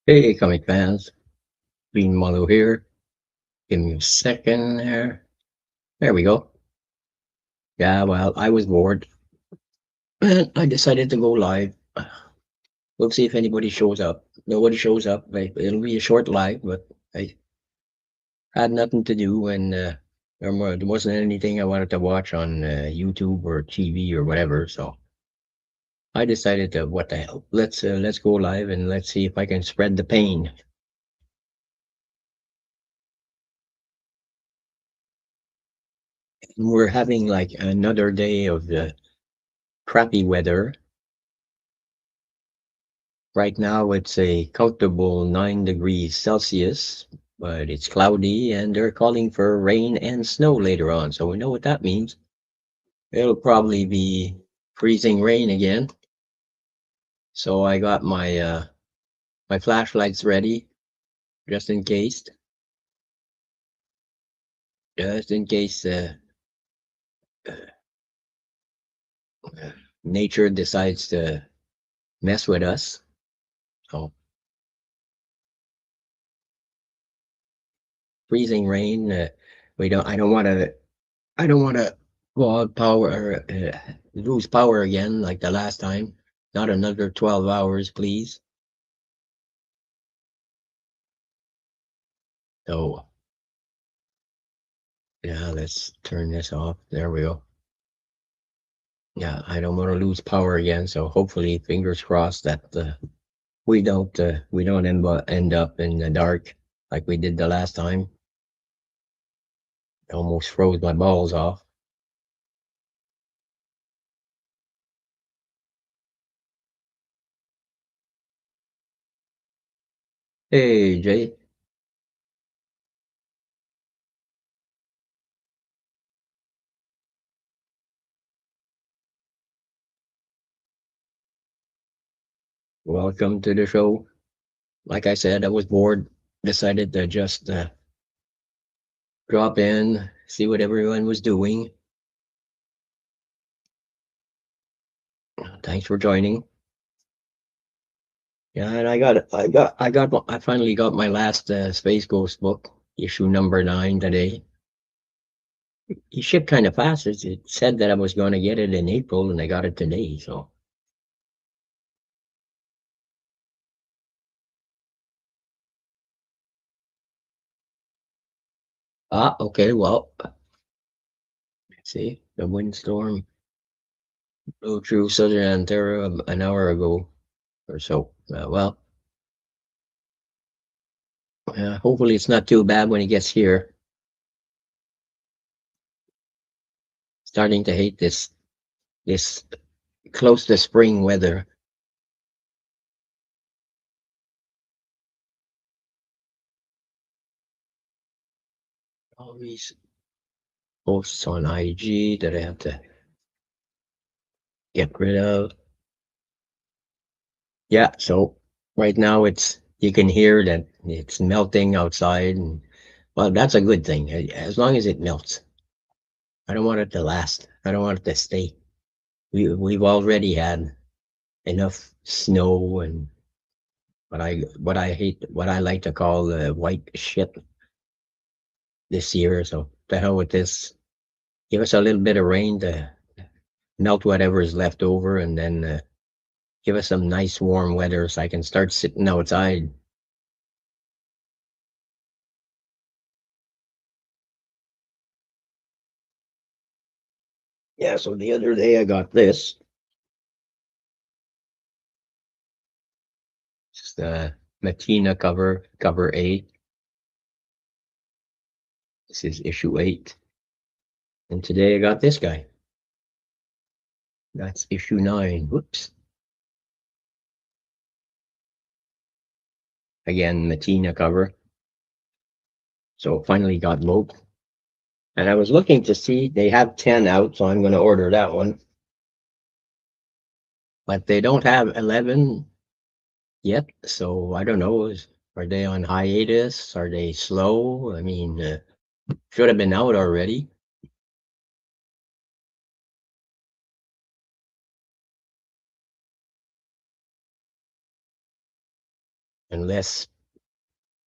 Hey, comic fans. Green Malo here. Give me a second there. There we go. Yeah, well, I was bored and I decided to go live. We'll see if anybody shows up. Nobody shows up. It'll be a short live, but I had nothing to do and there wasn't anything I wanted to watch on YouTube or TV or whatever. So I decided to, what the hell? Let's go live and let's see if I can spread the pain. And we're having like another day of the crappy weather. Right now, it's a comfortable 9 degrees Celsius, but it's cloudy and they're calling for rain and snow later on. So we know what that means. It'll probably be freezing rain again. So I got my flashlights ready just in case, just in case nature decides to mess with us. So freezing rain. We don't. I don't want to. I don't want to go out power, lose power again like the last time. Not another 12 hours, please. So, yeah, let's turn this off. There we go. Yeah, I don't want to lose power again. So hopefully, fingers crossed that we don't end up in the dark like we did the last time. Almost froze my balls off. Hey, Jay, welcome to the show. Like I said, I was bored. Decided to just drop in, see what everyone was doing. Thanks for joining. Yeah, and I finally got my last Space Ghost book, issue number 9 today. He shipped kind of fast. It said that I was going to get it in April, and I got it today. So, okay. Well, let's see, the windstorm blew through southern Ontario an hour ago or so. Well, hopefully it's not too bad when it gets here. Starting to hate this close to spring weather. All these posts on IG that I have to get rid of. Yeah, so right now it's you can hear that it's melting outside, and well, that's a good thing. As long as it melts. I don't want it to last. I don't want it to stay. We've already had enough snow and what I like to call the white shit this year. So the hell with this. Give us a little bit of rain to melt whatever is left over, and then give us some nice warm weather so I can start sitting outside. Yeah, so the other day I got this. It's the Matina cover 8. This is issue 8. And today I got this guy. That's issue 9. Whoops. Again, Matina cover. So finally got both. And I was looking to see they have 10 out, so I'm going to order that one. But they don't have 11 yet, so I don't know. Are they on hiatus? Are they slow? I mean, should have been out already. unless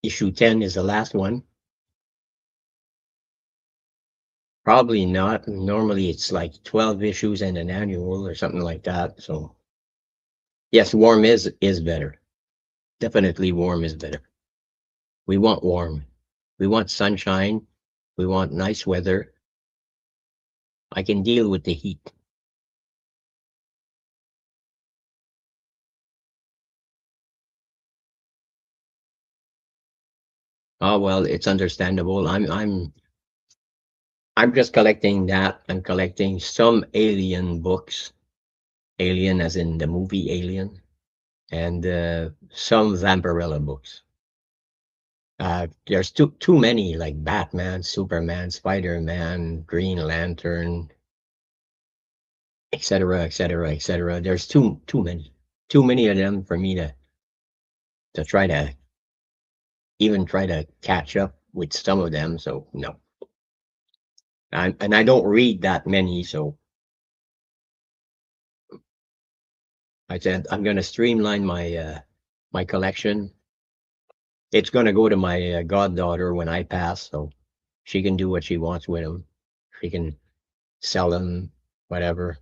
issue 10 is the last one. Probably not. Normally it's like 12 issues and an annual or something like that. So yes, warm is better. Definitely warm is better. We want warm. We want sunshine. We want nice weather. I can deal with the heat. Oh well, it's understandable. I'm just collecting that. I'm collecting some Alien books. Alien as in the movie Alien, and some Vampirella books. There's too many, like Batman, Superman, Spider-Man, Green Lantern, etc., etc., etc. There's too many of them for me to try to even try to catch up with some of them. So no, and I don't read that many. So I said I'm going to streamline my collection. It's going to go to my goddaughter when I pass, so she can do what she wants with them. She can sell them, whatever.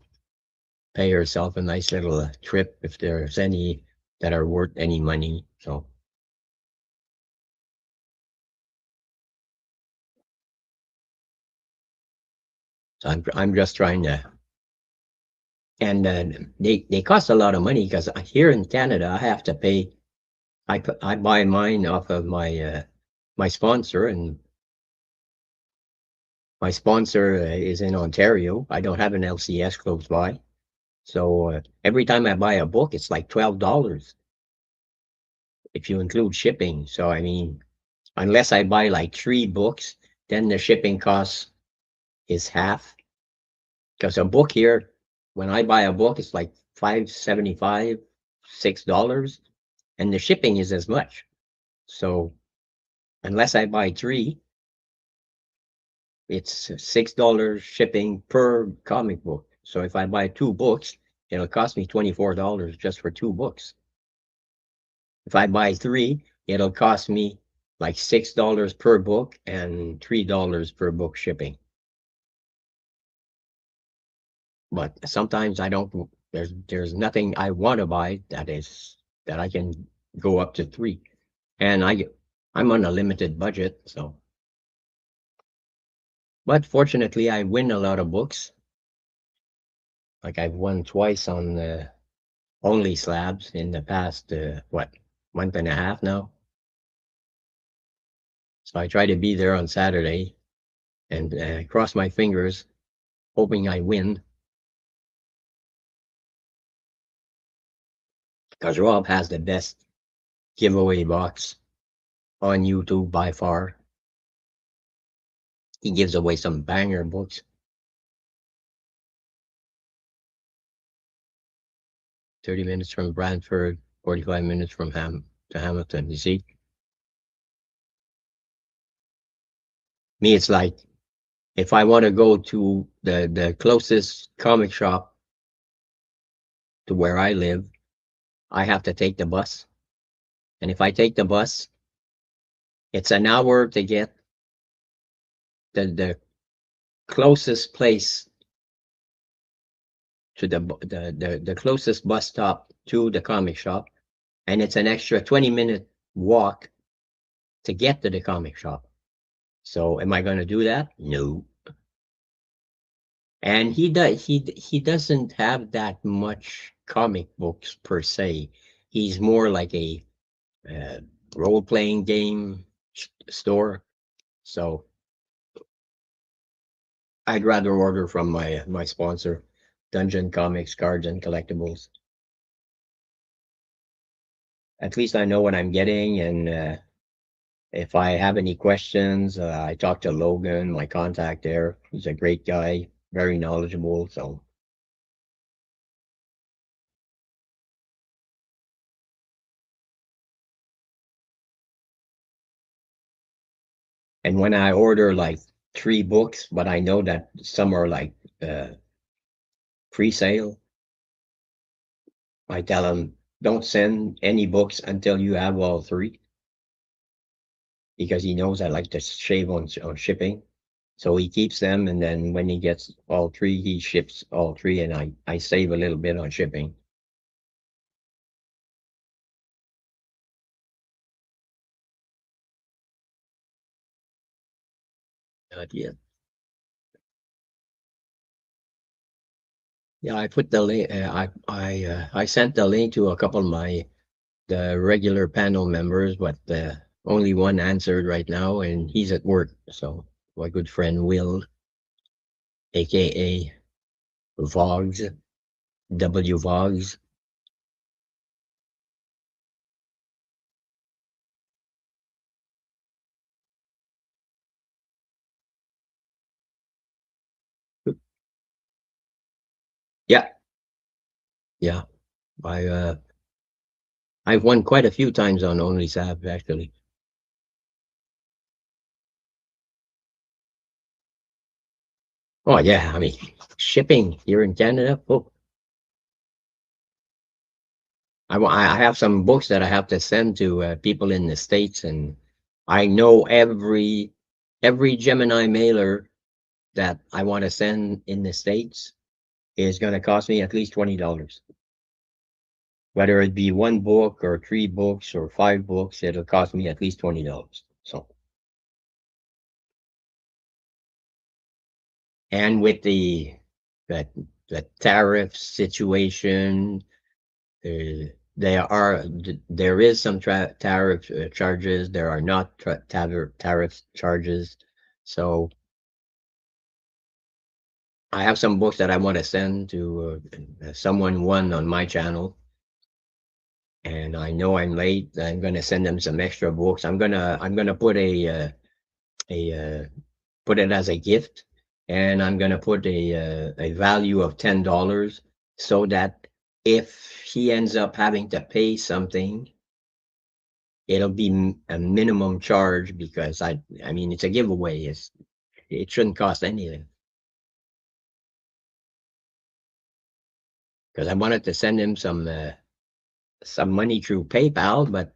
Pay herself a nice little trip if there's any that are worth any money. So I'm just trying to, and they cost a lot of money because here in Canada I have to pay. I buy mine off of my sponsor, and my sponsor is in Ontario. I don't have an LCS close by, so every time I buy a book, it's like $12 if you include shipping. So I mean, unless I buy like 3 books, then the shipping cost is half. Because a book here, when I buy a book, it's like 5.75, $6, and the shipping is as much. So unless I buy 3, it's $6 shipping per comic book. So if I buy 2 books, it'll cost me $24 just for 2 books. If I buy 3, it'll cost me like $6 per book and $3 per book shipping. But sometimes I don't. There's nothing I want to buy that I can go up to 3, and I'm on a limited budget. So, but fortunately, I win a lot of books. Like I've won twice on the Only Slabs in the past month and a half now. So I try to be there on Saturday and cross my fingers, hoping I win. Because Rob has the best giveaway box on YouTube by far. He gives away some banger books. 30 minutes from Brantford, 45 minutes from Hamilton. You see, me, it's like if I want to go to the closest comic shop to where I live, I have to take the bus. And if I take the bus, it's an hour to get the closest place to the closest bus stop to the comic shop, and it's an extra 20-minute walk to get to the comic shop. So am I going to do that? No. And he doesn't have that much comic books per se. He's more like a uh, role-playing game store. So I'd rather order from my sponsor, Dungeon Comics, Cards and Collectibles. At least I know what I'm getting, and if I have any questions, I talk to Logan, my contact there. He's a great guy, very knowledgeable. So, and when I order like 3 books, but I know that some are like uh, pre-sale, I tell him don't send any books until you have all three, because he knows I like to shave on shipping. So he keeps them, and then when he gets all three, he ships all three, and I save a little bit on shipping. Yeah, yeah. I put the link. I sent the link to a couple of the regular panel members, but only one answered right now, and he's at work. So my good friend Will, aka Vogs, W Vogs. Yeah, yeah. I I've won quite a few times on OnlySap actually. Oh yeah, I mean shipping here in Canada. Oh, I have some books that I have to send to people in the States, and I know every Gemini mailer that I want to send in the States is going to cost me at least $20. Whether it be one book or three books or five books, it'll cost me at least $20. So, and with that the tariff situation, there is some tariff charges. There are not tariff charges. So I have some books that I want to send to someone one on my channel, and I know I'm late. I'm gonna send them some extra books. I'm gonna put a put it as a gift, and I'm gonna put a value of $10, so that if he ends up having to pay something, it'll be a minimum charge, because I mean it's a giveaway. It shouldn't cost anything, because I wanted to send him some money through PayPal, but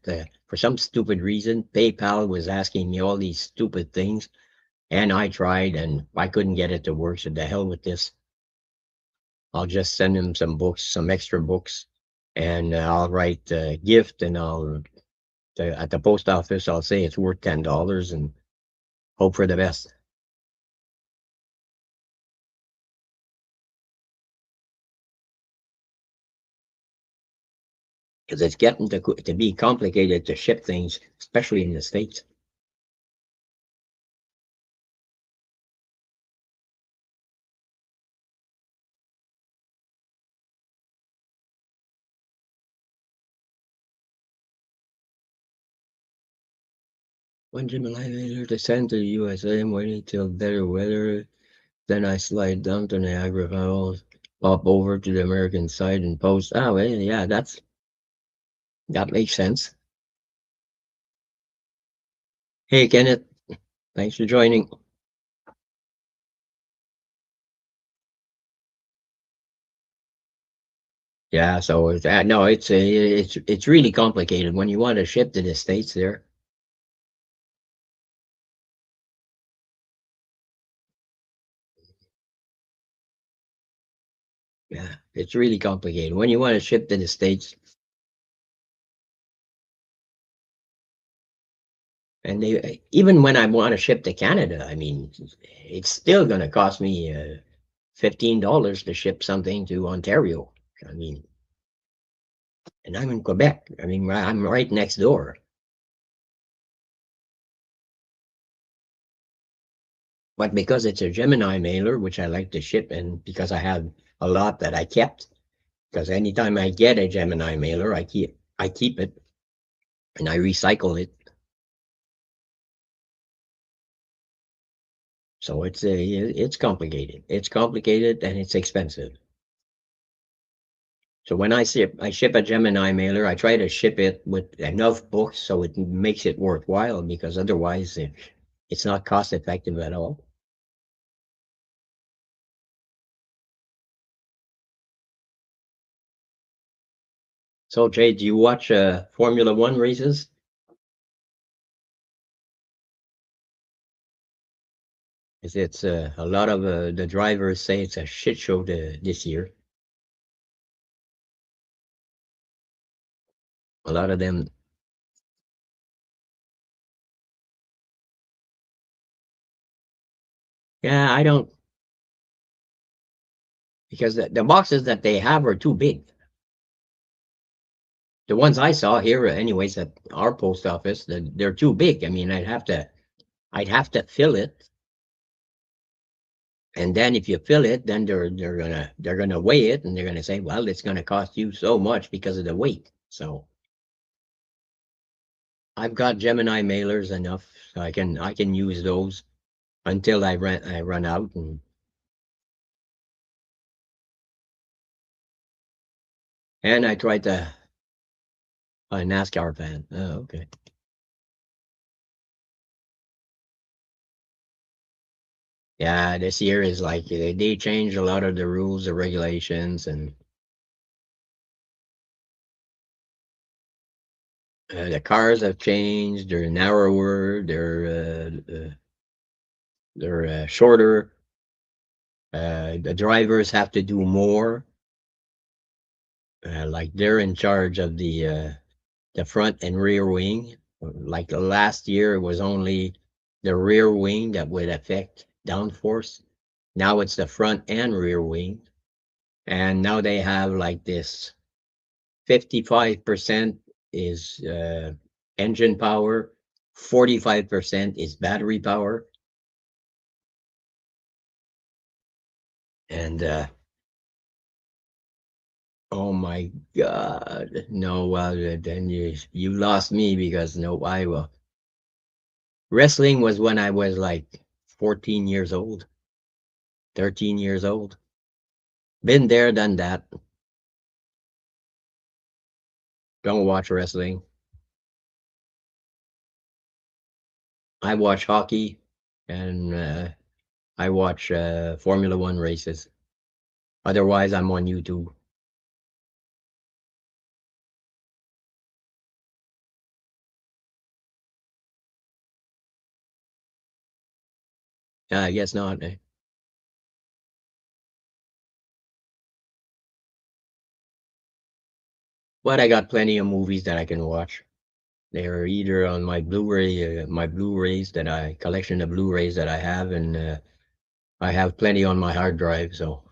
for some stupid reason, PayPal was asking me all these stupid things, and I tried, and I couldn't get it to work. So the hell with this. I'll just send him some books, some extra books, and I'll write a gift, and at the post office, I'll say it's worth $10 and hope for the best. Because it's getting to be complicated to ship things, especially in the States. When Gemini later descend to the USA, I'm waiting till better weather. Then I slide down to Niagara Falls, pop over to the American side and post. Oh, well, yeah, that makes sense. Hey, Kenneth, thanks for joining. Yeah, so no, it's really complicated when you want to ship to the States there. Yeah, it's really complicated when you want to ship to the States. And they, even when I want to ship to Canada, I mean, it's still going to cost me $15 to ship something to Ontario. I mean, and I'm in Quebec. I mean, I'm right next door. But because it's a Gemini mailer, which I like to ship, and because I have a lot that I kept, because anytime I get a Gemini mailer, I keep it and I recycle it. So it's complicated. It's complicated and it's expensive. So when I ship a Gemini mailer, I try to ship it with enough books so it makes it worthwhile, because otherwise it's not cost effective at all. So, Jay, do you watch Formula One races? Is it's a lot of the drivers say it's a shit show this year. A lot of them, yeah, I don't, because the boxes that they have are too big. The ones I saw here, anyways, at our post office, they're too big. I mean, I'd have to fill it, and then if you fill it, then they're gonna weigh it, and they're gonna say, well, it's gonna cost you so much because of the weight. So I've got Gemini mailers enough, so I can use those until I run out. And I tried to a NASCAR fan. Oh, okay. Yeah, this year is like they changed a lot of the rules, the regulations, and the cars have changed. They're narrower. They're shorter. The drivers have to do more. Like they're in charge of the front and rear wing. Like the last year, it was only the rear wing that would affect downforce. Now it's the front and rear wing, and now they have like this 55% is engine power, 45% is battery power, and oh my god, no, well then you lost me because no, I will. Wrestling was when I was like 14 years old, 13 years old. Been there, done that. Don't watch wrestling. I watch hockey, and I watch Formula One races. Otherwise, I'm on YouTube. I guess not. But I got plenty of movies that I can watch. They're either on my Blu-rays that I collection of Blu-rays that I have, and I have plenty on my hard drive. So,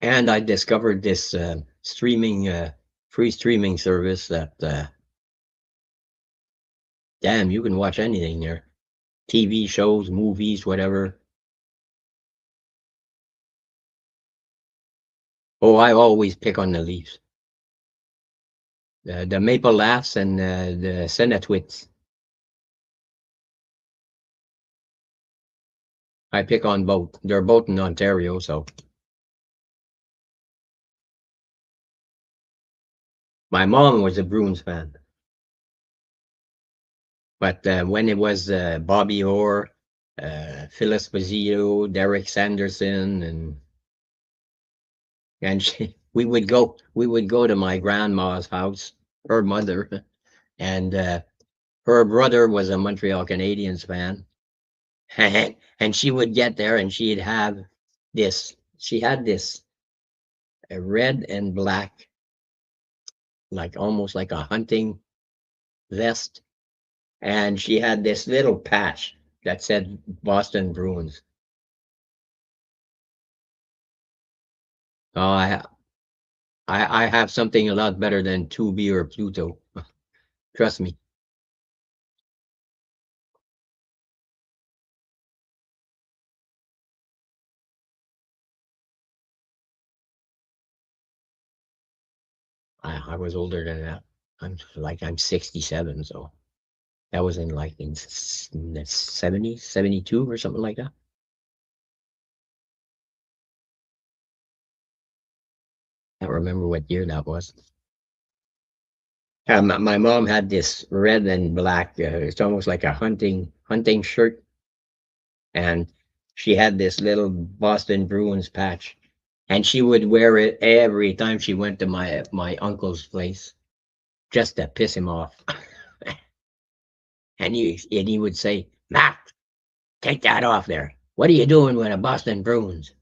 and I discovered this free streaming service that, damn, you can watch anything there. TV shows, movies, whatever. Oh, I always pick on the Leafs. The Maple Laughs and the Senatwits. I pick on both. They're both in Ontario, so my mom was a Bruins fan. But when it was Bobby Orr, Phil Esposito, Derek Sanderson, and we would go to my grandma's house, her mother, and her brother was a Montreal Canadiens fan, and she would get there and she'd have this. She had this red and black, like almost like a hunting vest, and she had this little patch that said Boston Bruins. Oh, I have something a lot better than Tubi or Pluto. Trust me. I was older than that. I'm 67, so that was in like in the 70s, 72 or something like that. I don't remember what year that was. My mom had this red and black. It's almost like a hunting shirt, and She had this little Boston Bruins patch, and she would wear it every time she went to my uncle's place, just to piss him off. And he would say, "Matt, take that off there. What are you doing with a Boston Bruins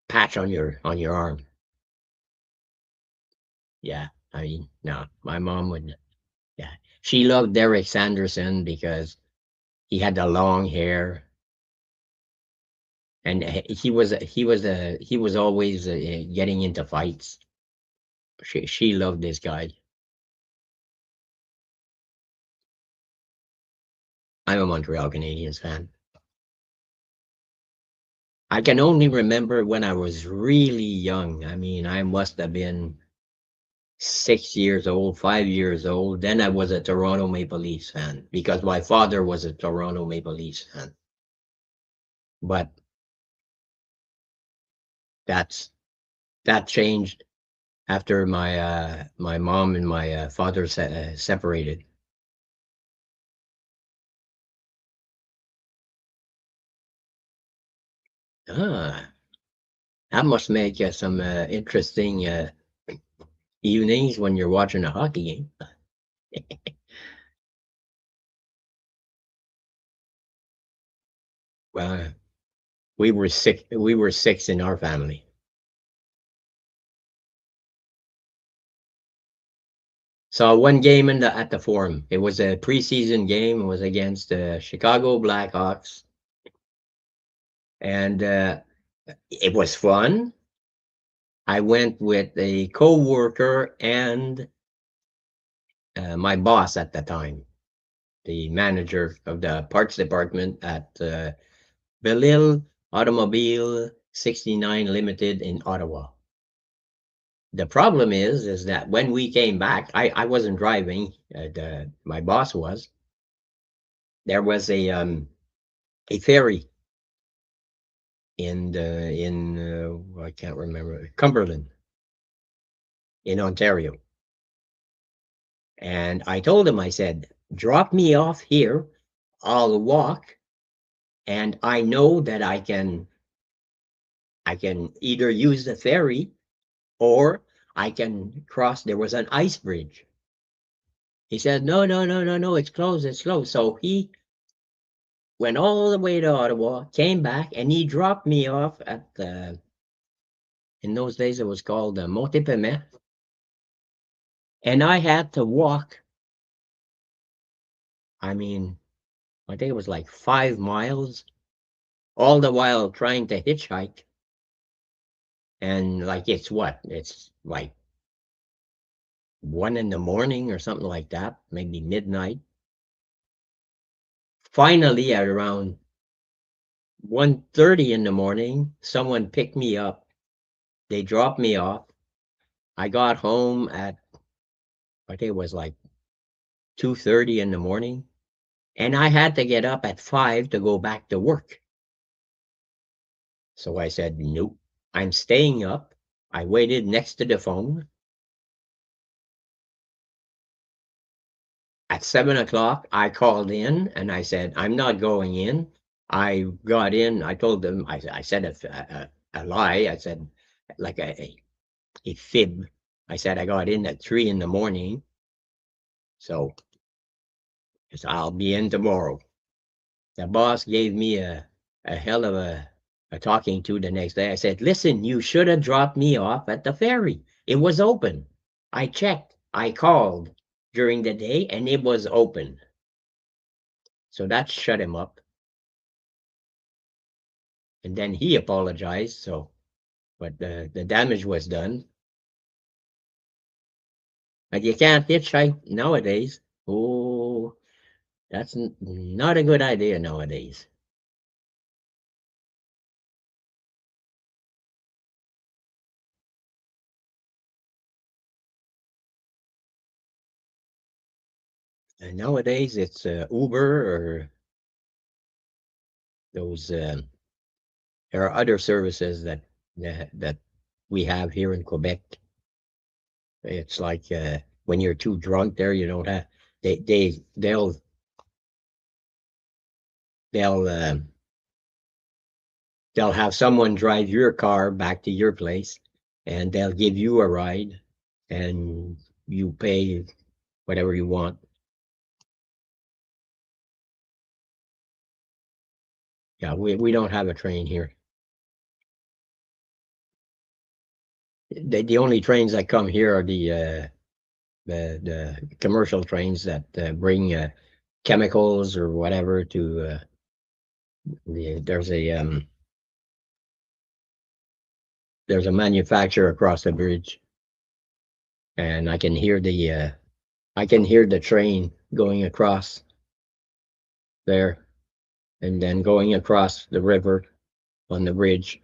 patch on your arm?" Yeah, I mean, no, my mom would. Yeah, she loved Derek Sanderson because he had the long hair, and he was always getting into fights. She loved this guy. I'm a Montreal Canadiens fan. I can only remember when I was really young. I mean, I must have been 6 years old, 5 years old. Then I was a Toronto Maple Leafs fan because my father was a Toronto Maple Leafs fan. But that's that changed after my mom and my father separated. Ah, that must make some interesting evenings when you're watching a hockey game. Well, we were six. We were six in our family. So one game at the Forum. It was a preseason game. It was against the Chicago Blackhawks, and it was fun. I went with a coworker and my boss at the time, the manager of the parts department at Belil Automobile 69 Limited in Ottawa. The problem is that when we came back, I wasn't driving. My boss was. There was a ferry in I can't remember, Cumberland in Ontario, and I told him, I said, drop me off here. I'll walk, and I know that I can either use the ferry or I can cross. There was an ice bridge. He said, no, no, no, no, no, it's closed, it's closed. So he went all the way to Ottawa, came back, and he dropped me off at the, in those days it was called Montepemet, and I had to walk. I mean, I think it was like 5 miles, all the while trying to hitchhike. And like, it's what? It's like 1 in the morning or something like that, maybe midnight. Finally, at around 1:30 in the morning, someone picked me up. They dropped me off. I got home at, I think it was like 2:30 in the morning, and I had to get up at 5 to go back to work. So I said, nope, I'm staying up. I waited next to the phone. At 7 o'clock, I called in and I said, I'm not going in. I got in. I told them, I said a lie. I said, like a fib. I said I got in at 3 in the morning. So I'll be in tomorrow. The boss gave me a hell of a talking to the next day. I said, listen, you should have dropped me off at the ferry. It was open. I checked. I called during the day and it was open. So that shut him up. And then he apologized. So, but the damage was done. But you can't hitchhike nowadays. Oh, that's not a good idea nowadays. And nowadays it's Uber or those. There are other services that we have here in Quebec. It's like when you're too drunk, there you don't have. They'll they'll have someone drive your car back to your place, and they'll give you a ride, and you pay whatever you want. Yeah, we don't have a train here. The only trains that come here are the commercial trains that bring chemicals or whatever to there's a manufacturer across the bridge, and I can hear the train going across there, and then going across the river on the bridge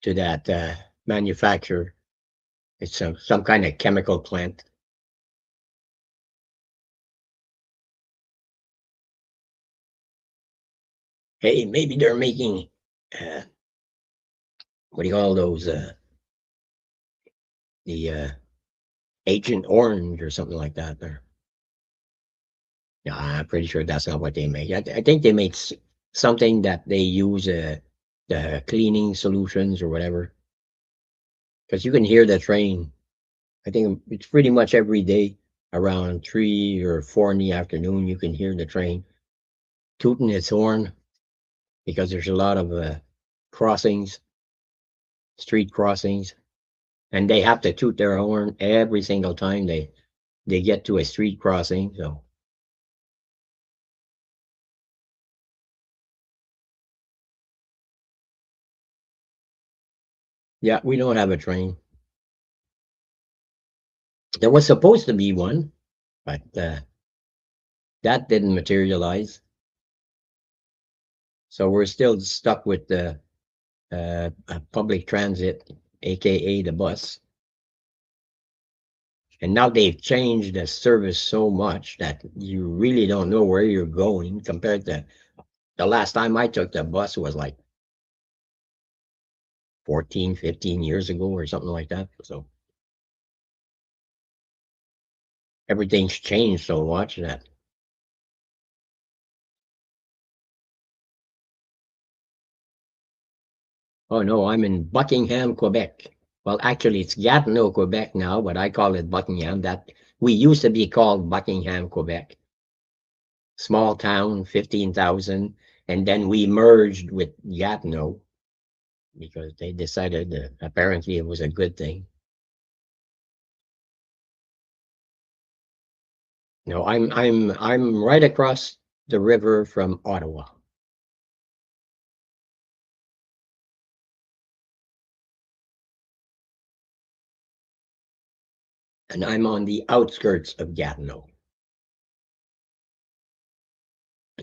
to that manufacturer. It's some kind of chemical plant. Hey, maybe they're making uh, what do you call those? The Agent Orange or something like that. There, yeah, I'm pretty sure that's not what they make. I think they make something that they use the cleaning solutions or whatever. Because you can hear the train. I think it's pretty much every day around 3 or 4 in the afternoon. You can hear the train tooting its horn because there's a lot of crossings, street crossings, and they have to toot their horn every single time they get to a street crossing. So yeah, we don't have a train. There was supposed to be one, but that didn't materialize. So we're still stuck with the public transit, aka the bus. And now they've changed the service so much that you really don't know where you're going compared to the last time I took the bus was like 14, 15 years ago or something like that. So everything's changed so much that, oh no, I'm in Buckingham, Quebec. Well, actually, it's Gatineau, Quebec now, but I call it Buckingham. That we used to be called Buckingham, Quebec. Small town, 15,000. And then we merged with Gatineau because they decided that apparently it was a good thing. No, I'm right across the river from Ottawa. And I'm on the outskirts of Gatineau,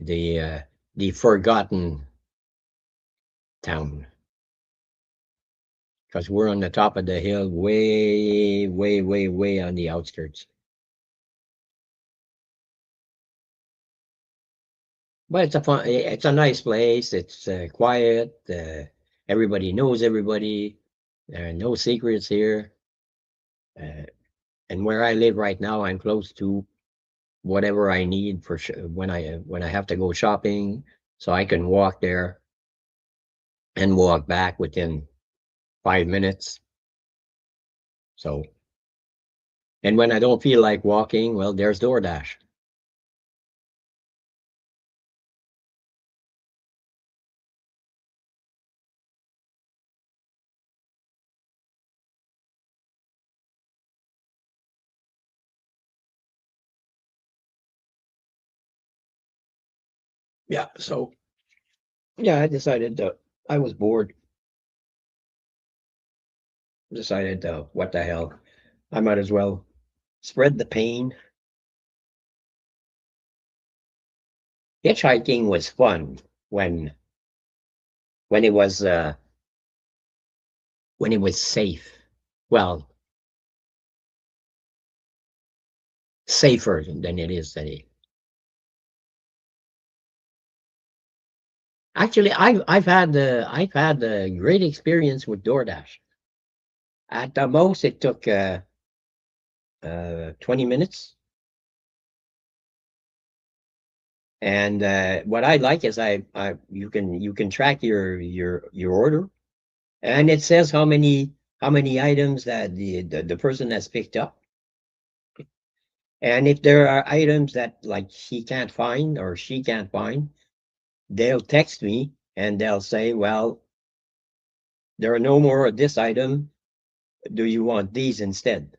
the uh, the forgotten town, because we're on the top of the hill, way, way, way, way on the outskirts. But it's a nice place. It's quiet. Everybody knows everybody. There are no secrets here. Uh, and where I live right now, I'm close to whatever I need for when I have to go shopping, so I can walk there and walk back within 5 minutes. So, and when I don't feel like walking, well, there's DoorDash. Yeah. So yeah, I was bored. Decided what the hell, I might as well spread the pain. Hitchhiking was fun when when it was uh, when it was safe. Well, safer than it is today. Actually, I've had a great experience with DoorDash. At the most, it took 20 minutes, And what I like is you can track your order, and it says how many items that the person has picked up. And if there are items that like he can't find or she can't find, they'll text me and they'll say, well, there are no more of this item. Do you want these instead?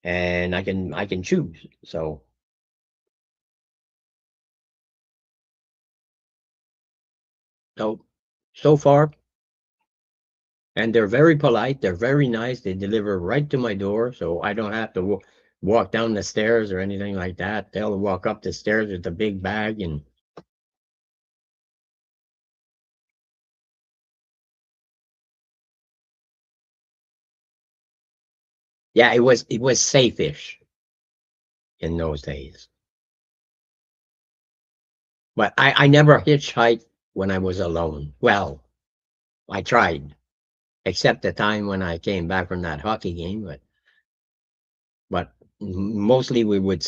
And I can choose. So so far, and they're very polite. They're very nice. They deliver right to my door, so I don't have to walk down the stairs or anything like that. They'll walk up the stairs with a big bag, and yeah, it was safe-ish in those days. But I never hitchhiked when I was alone. Well, I tried, except the time when I came back from that hockey game. But mostly we would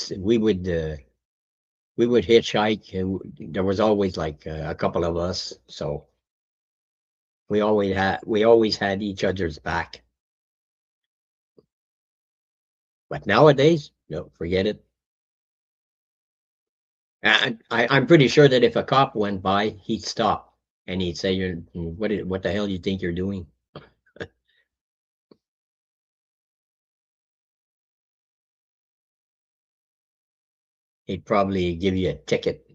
hitchhike. There was always like a couple of us, so we always had each other's back. But nowadays, no, forget it. I'm pretty sure that if a cop went by, he'd stop and he'd say, "You're what the hell do you think you're doing?" He'd probably give you a ticket.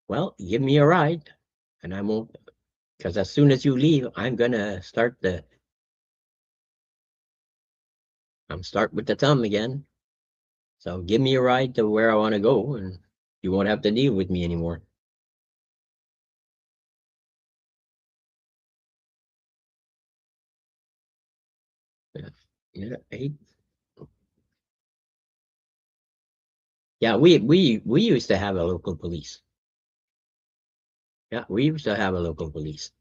Well, give me a ride, and I won't, because as soon as you leave, I'm start with the thumb again. So give me a ride to where I want to go, and you won't have to deal with me anymore. Yeah, yeah, yeah. We used to have a local police. Yeah, we used to have a local police.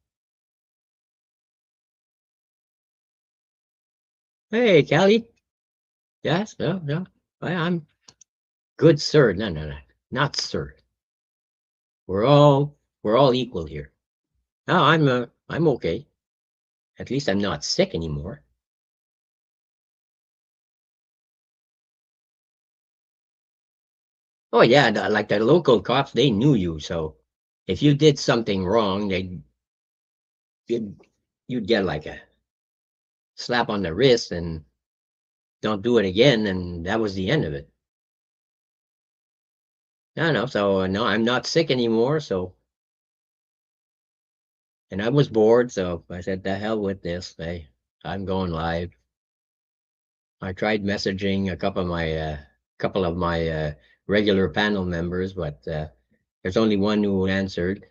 Hey, Callie. Yes, no, no. I'm good, sir. No, no, no, not sir. We're all equal here. No, I'm okay. At least I'm not sick anymore. Oh yeah, like the local cops, they knew you. So if you did something wrong, you'd, you'd get like a slap on the wrist and don't do it again, and that was the end of it. No, no. So no, I'm not sick anymore. So and I was bored, so I said, "The hell with this." I'm going live. I tried messaging a couple of my regular panel members, but there's only one who answered.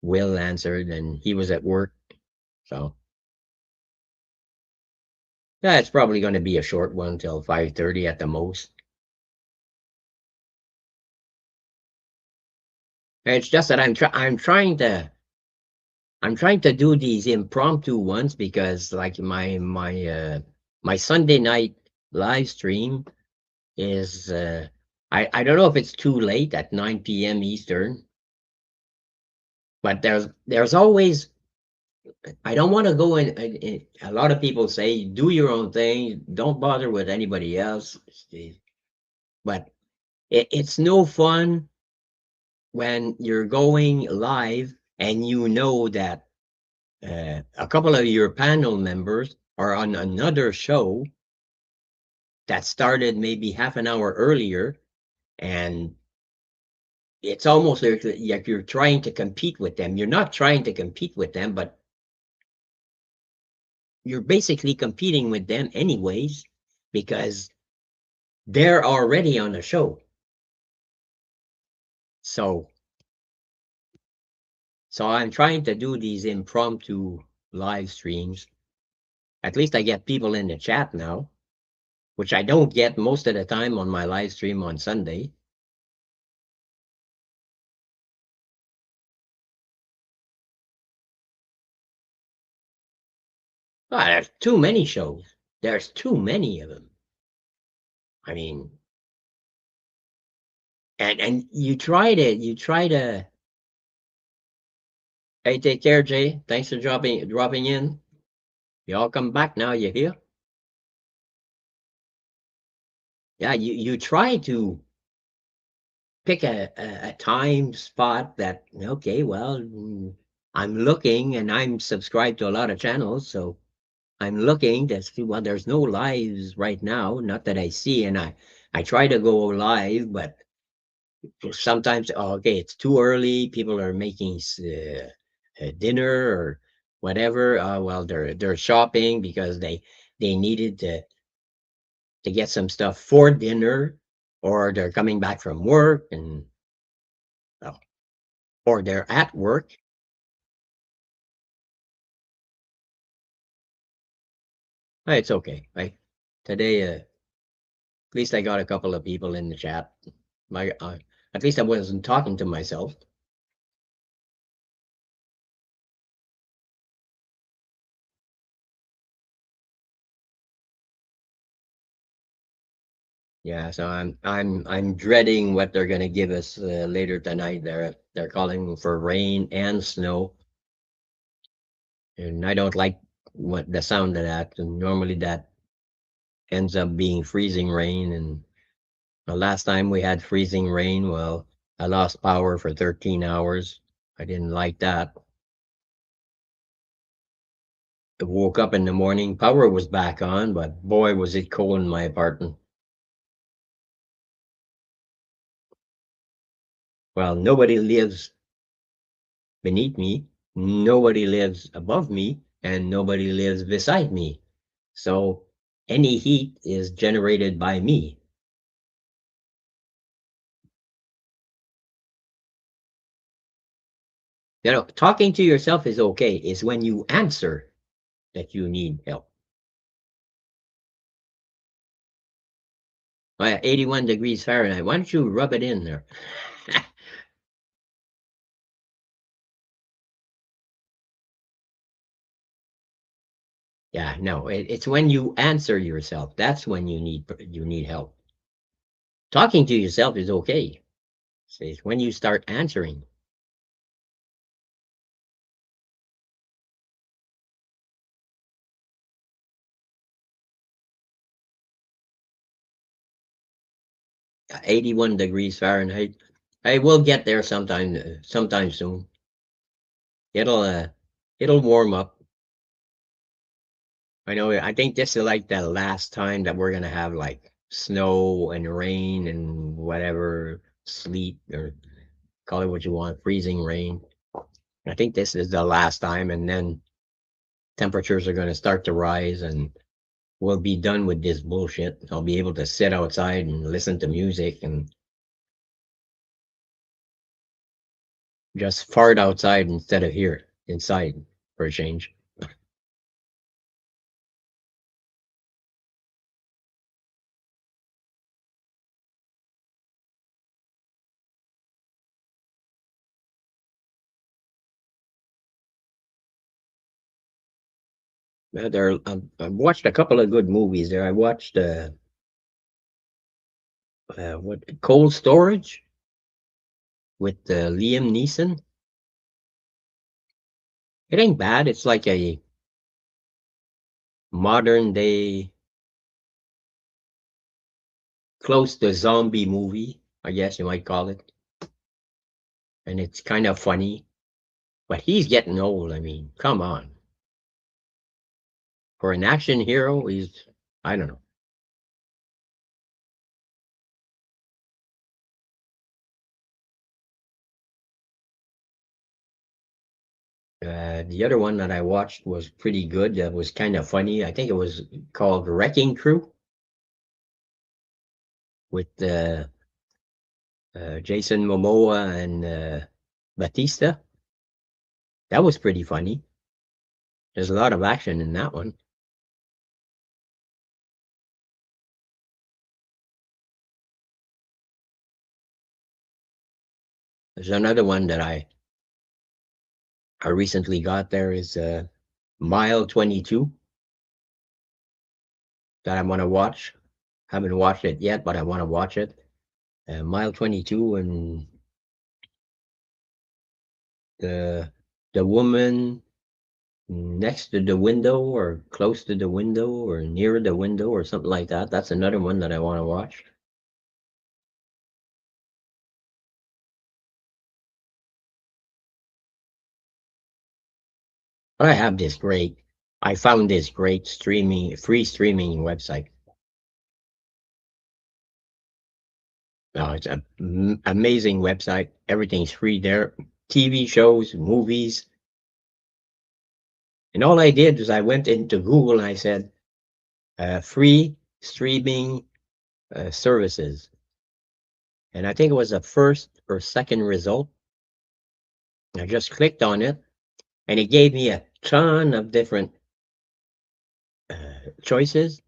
Will answered, and he was at work. So yeah, it's probably going to be a short one till 5:30 at the most. It's just that I'm trying to do these impromptu ones because like my Sunday night live stream is I don't know if it's too late at 9 p.m. Eastern, but there's always I don't want to go in. A lot of people say do your own thing, don't bother with anybody else. But it's no fun when you're going live and you know that a couple of your panel members are on another show that started maybe half an hour earlier, and it's almost like you're trying to compete with them. You're not trying to compete with them, but you're basically competing with them anyways because they're already on a show. So so I'm trying to do these impromptu live streams. At least I get people in the chat now, which I don't get most of the time on my live stream on Sunday. Ah, there's too many shows. There's too many of them. I mean, and you try to. Hey, take care, Jay. Thanks for dropping in. Y'all come back now. You hear? Yeah, you try to pick a time spot that okay, well, I'm looking and I'm subscribed to a lot of channels, so I'm looking to see, well, there's no lives right now, not that I see, and I try to go live, but sometimes oh, okay, it's too early. People are making dinner or whatever. Well, they're shopping because they needed to get some stuff for dinner, or they're coming back from work and well, or they're at work. It's okay. Today, at least I got a couple of people in the chat. My at least I wasn't talking to myself. Yeah, so I'm dreading what they're gonna give us later tonight. They're calling for rain and snow, and I don't like what the sound of that. And normally that ends up being freezing rain. And the last time we had freezing rain, well, I lost power for 13 hours. I didn't like that. I woke up in the morning, power was back on, but boy, was it cold in my apartment. Well, nobody lives beneath me, nobody lives above me, and nobody lives beside me. So any heat is generated by me. Talking to yourself is okay. It's when you answer that you need help. Oh, yeah, 81 degrees Fahrenheit. Why don't you rub it in there? Yeah, no, it's when you answer yourself. That's when you need help. Talking to yourself is okay. It's when you start answering. Yeah, 81 degrees Fahrenheit. I will get there sometime soon. It'll uh it'll warm up. I know I think this is like the last time that we're gonna have like snow and rain and whatever, sleet or call it what you want, freezing rain. I think this is the last time, and then temperatures are gonna start to rise and we'll be done with this bullshit. I'll be able to sit outside and listen to music and just fart outside instead of here inside for a change. I watched a couple of good movies there. I watched what Cold Storage with Liam Neeson. It ain't bad. It's like a modern day, close to zombie movie, I guess you might call it. And it's kind of funny, but he's getting old. I mean, come on. For an action hero, I don't know. The other one that I watched was pretty good. That was kind of funny. I think it was called Wrecking Crew with Jason Momoa and Batista. That was pretty funny. There's a lot of action in that one. There's another one that I recently got there is Mile 22. that I want to watch. Haven't watched it yet, but I want to watch it. Mile 22 and the woman next to the window or close to the window or near the window or something like that. That's another one that I want to watch. But I found this great free streaming website. No, it's an amazing website. Everything's free there. TV shows, movies. And all I did was I went into Google and I said, free streaming services. And I think it was the first or second result. I just clicked on it and it gave me a ton of different choices.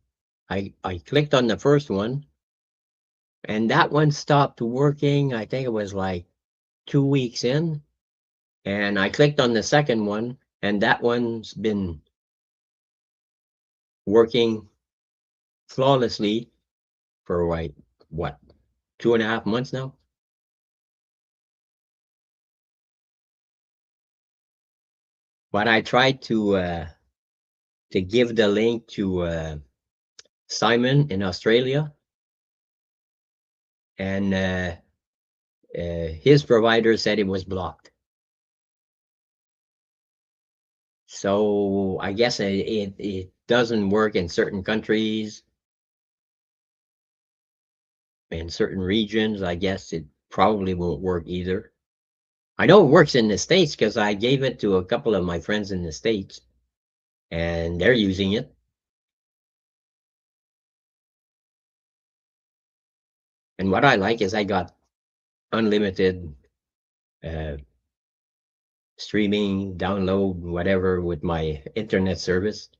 I clicked on the first one and that one stopped working. I think it was like 2 weeks in. And I clicked on the second one and that one's been working flawlessly for like what 2.5 months now. But I tried to give the link to Simon in Australia, and his provider said it was blocked. So I guess it doesn't work in certain countries, in certain regions. I guess it probably won't work either. I know it works in the States because I gave it to a couple of my friends in the States, and they're using it. And what I like is I got unlimited streaming, download, whatever with my internet service.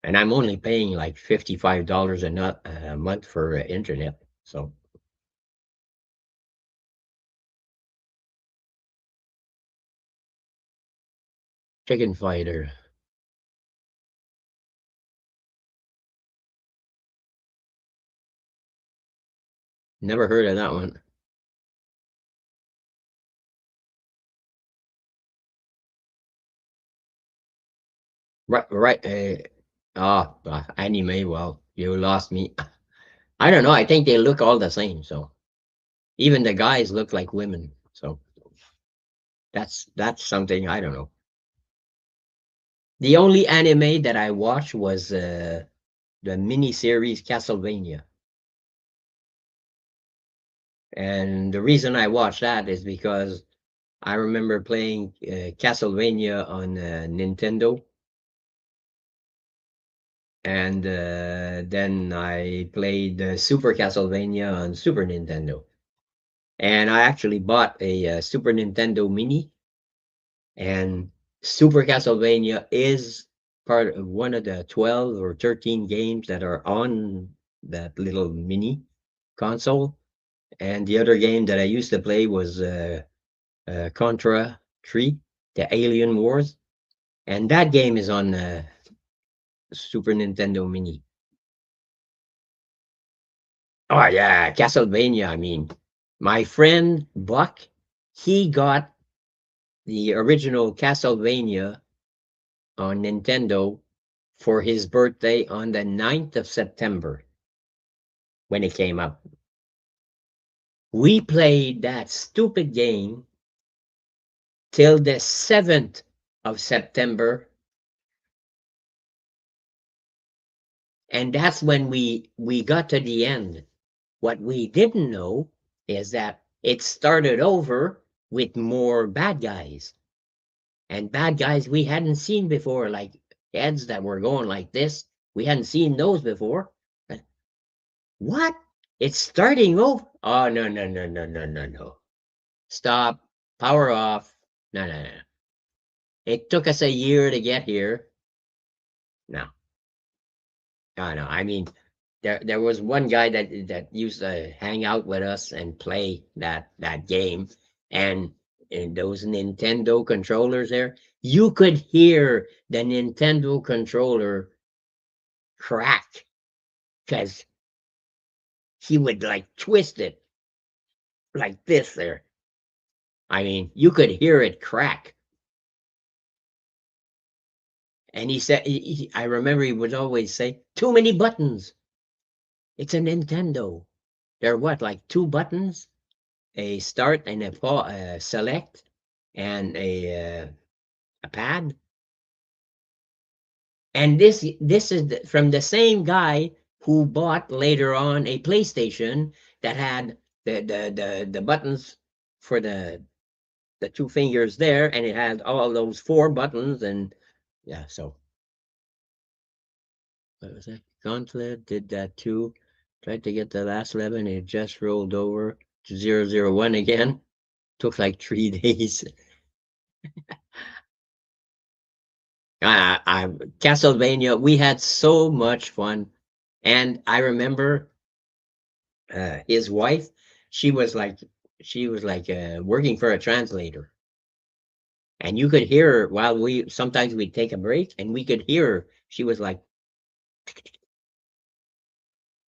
And I'm only paying like $55 a month for internet. So Chicken Fighter. Never heard of that one. Right. Anime. Well, you lost me. I don't know. I think they look all the same. So even the guys look like women. So that's something I don't know. The only anime that I watched was the miniseries Castlevania. And the reason I watched that is because I remember playing Castlevania on Nintendo. And then I played Super Castlevania on Super Nintendo. And I actually bought a Super Nintendo Mini. And Super Castlevania is part of one of the 12 or 13 games that are on that little mini console. And the other game that I used to play was Contra 3, the Alien Wars. And that game is on Super Nintendo Mini. Oh, yeah, Castlevania. I mean, my friend Buck, he got the original Castlevania on Nintendo for his birthday on the 9th of September when it came out. We played that stupid game till the 7th of September. And that's when we got to the end. What we didn't know is that it started over with more bad guys. And bad guys we hadn't seen before, like heads that were going like this. We hadn't seen those before. What? It's starting over? Oh, no, no, no, no, no, no, no. Stop. Power off. No, no, no. It took us a year to get here. No. No, no. I mean, there was one guy that used to hang out with us and play that game. And those Nintendo controllers there, you could hear the Nintendo controller crack because he would like twist it like this there. I mean, you could hear it crack. And he said, I remember he would always say, too many buttons. It's a Nintendo. There are what, like 2 buttons? A start and a select and a pad. And this is from the same guy who bought later on a PlayStation that had the buttons for the 2 fingers there, and it had all those 4 buttons, and yeah. So what was that? Gauntlet did that too. Tried to get the last 11, it just rolled over to 001 again. Took like 3 days. I Castlevania, we had so much fun. And I remember his wife, she was like working for a translator. And you could hear her while sometimes we'd take a break and we could hear her. She was like,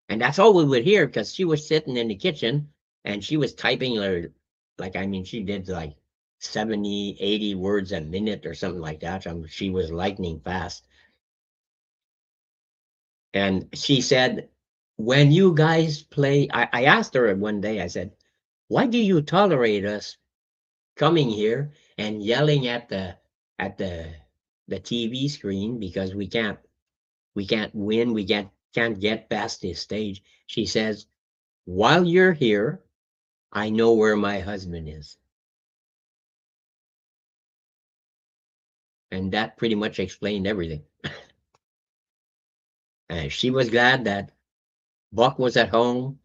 and that's all we would hear because she was sitting in the kitchen and she was typing her, like, I mean, she did like 70, 80 words a minute or something like that. She was lightning fast. And she said, when you guys play, I asked her one day, I said, why do you tolerate us coming here and yelling at the TV screen because we can't win, we can't get past this stage. She says, while you're here, I know where my husband is. And that pretty much explained everything. She was glad that Buck was at home.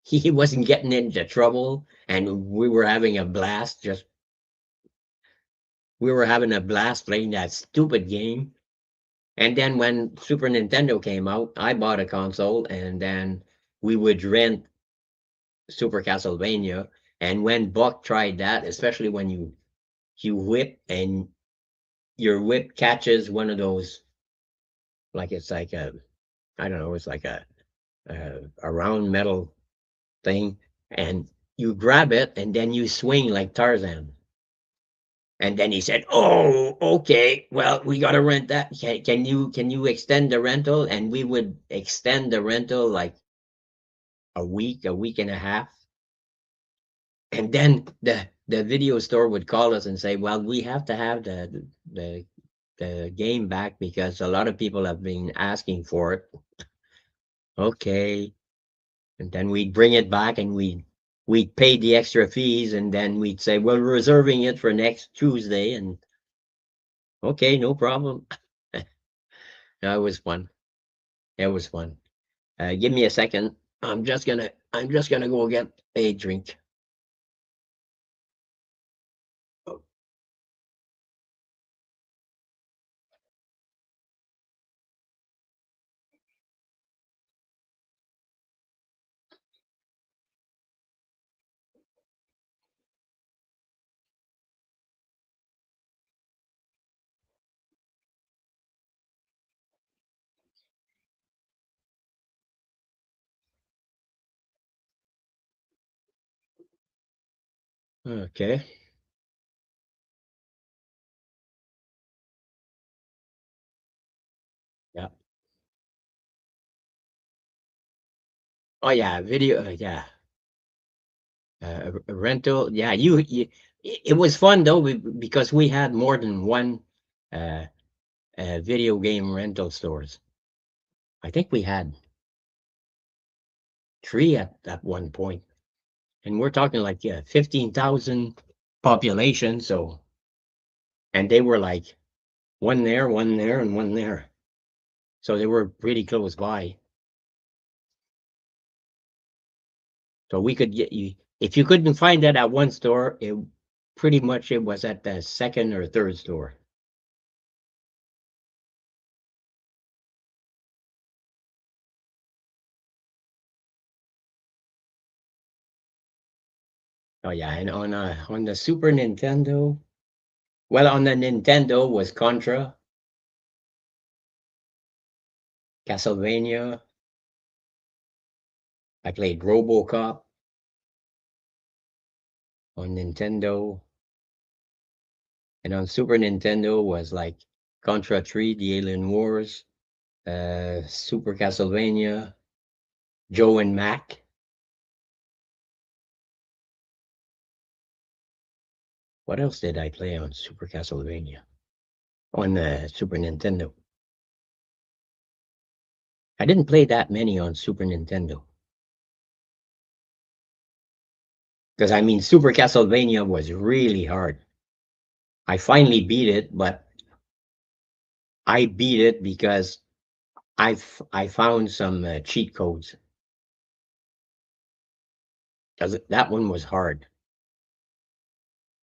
He wasn't getting into trouble, and we were having a blast. We were having a blast playing that stupid game. And then when Super Nintendo came out, I bought a console, and then we would rent Super Castlevania. And when Buck tried that, especially when you whip and your whip catches one of those, like it's like a, I don't know, it's like a round metal thing, and you grab it and then you swing like Tarzan. And then he said, "Oh, okay. Well, we got to rent that. Can you extend the rental?" And we would extend the rental like a week and a half. And then the video store would call us and say, "Well, we have to have the game back because a lot of people have been asking for it." Okay. And then we'd bring it back and we'd pay the extra fees, and then we'd say, "Well, we're reserving it for next Tuesday." And okay, no problem. That was fun. It was fun. Give me a second. I'm just gonna go get a drink. Okay. Yeah. Oh yeah, video. Yeah. A rental. Yeah. It was fun though because we had more than one uh, video game rental stores. I think we had 3 at one point, and we're talking like, yeah, 15,000 population. So, and they were like one there, and one there. So they were pretty close by. So we could get you, if you couldn't find that at one store, it was at the second or third store. Oh yeah, and on the Super Nintendo, well, on the Nintendo was Contra, Castlevania. I played RoboCop on Nintendo. And on Super Nintendo was like Contra 3, The Alien Wars, Super Castlevania, Joe and Mac. What else did I play on Super Castlevania? On the Super Nintendo. I didn't play that many on Super Nintendo. Because I mean, Super Castlevania was really hard. I finally beat it, but I beat it because I found some cheat codes. Because that one was hard.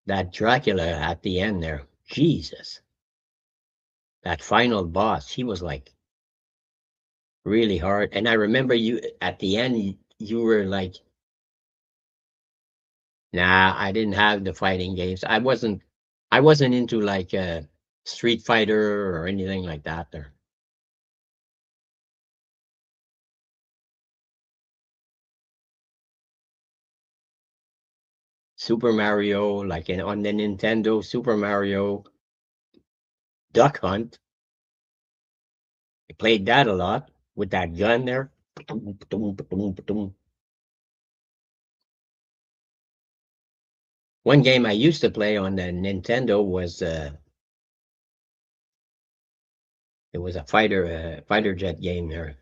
That Dracula at the end there, Jesus. That final boss, he was like really hard. And I remember you at the end, you were like, nah, I didn't have the fighting games. I wasn't into like Street Fighter or anything like that there. Super Mario, like on the Nintendo, Super Mario Duck Hunt. I played that a lot with that gun there. One game I used to play on the Nintendo was it was a fighter jet game there.